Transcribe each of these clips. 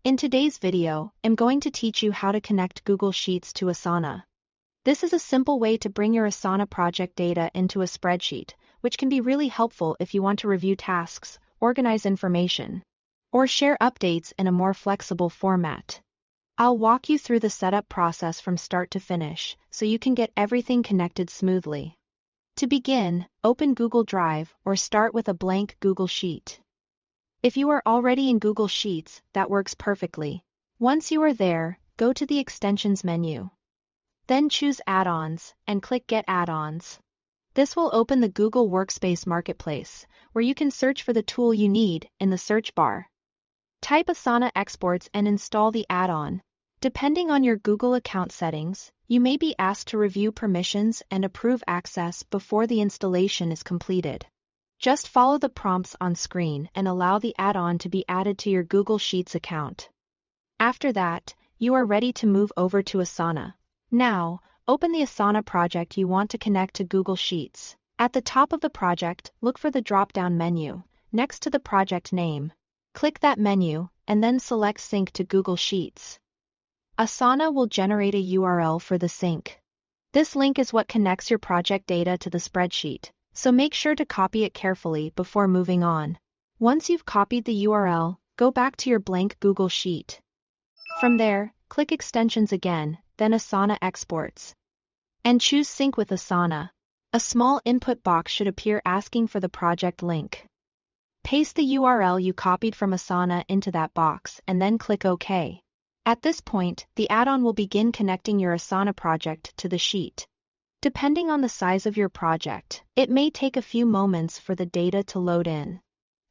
In today's video, I'm going to teach you how to connect Google Sheets to Asana. This is a simple way to bring your Asana project data into a spreadsheet, which can be really helpful if you want to review tasks, organize information, or share updates in a more flexible format. I'll walk you through the setup process from start to finish, so you can get everything connected smoothly. To begin, open Google Drive or start with a blank Google Sheet. If you are already in Google Sheets, that works perfectly. Once you are there, go to the Extensions menu. Then choose Add-ons and click Get Add-ons. This will open the Google Workspace Marketplace, where you can search for the tool you need in the search bar. Type Asana Exports and install the add-on. Depending on your Google account settings, you may be asked to review permissions and approve access before the installation is completed. Just follow the prompts on screen and allow the add-on to be added to your Google Sheets account. After that, you are ready to move over to Asana. Now, open the Asana project you want to connect to Google Sheets. At the top of the project, look for the drop-down menu, next to the project name. Click that menu, and then select Sync to Google Sheets. Asana will generate a URL for the sync. This link is what connects your project data to the spreadsheet, so make sure to copy it carefully before moving on. Once you've copied the URL, go back to your blank Google Sheet. From there, click Extensions again, then Asana Exports. And choose Sync with Asana. A small input box should appear asking for the project link. Paste the URL you copied from Asana into that box and then click OK. At this point, the add-on will begin connecting your Asana project to the sheet. Depending on the size of your project, it may take a few moments for the data to load in.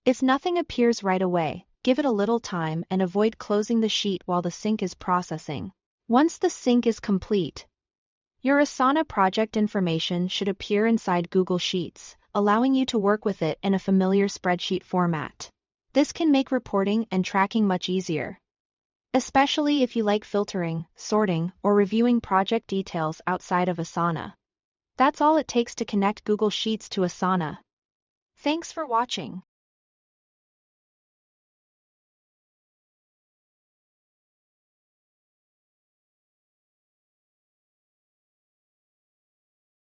If nothing appears right away, give it a little time and avoid closing the sheet while the sync is processing. Once the sync is complete, your Asana project information should appear inside Google Sheets, allowing you to work with it in a familiar spreadsheet format. This can make reporting and tracking much easier, especially if you like filtering, sorting, or reviewing project details outside of Asana. That's all it takes to connect Google Sheets to Asana. Thanks for watching.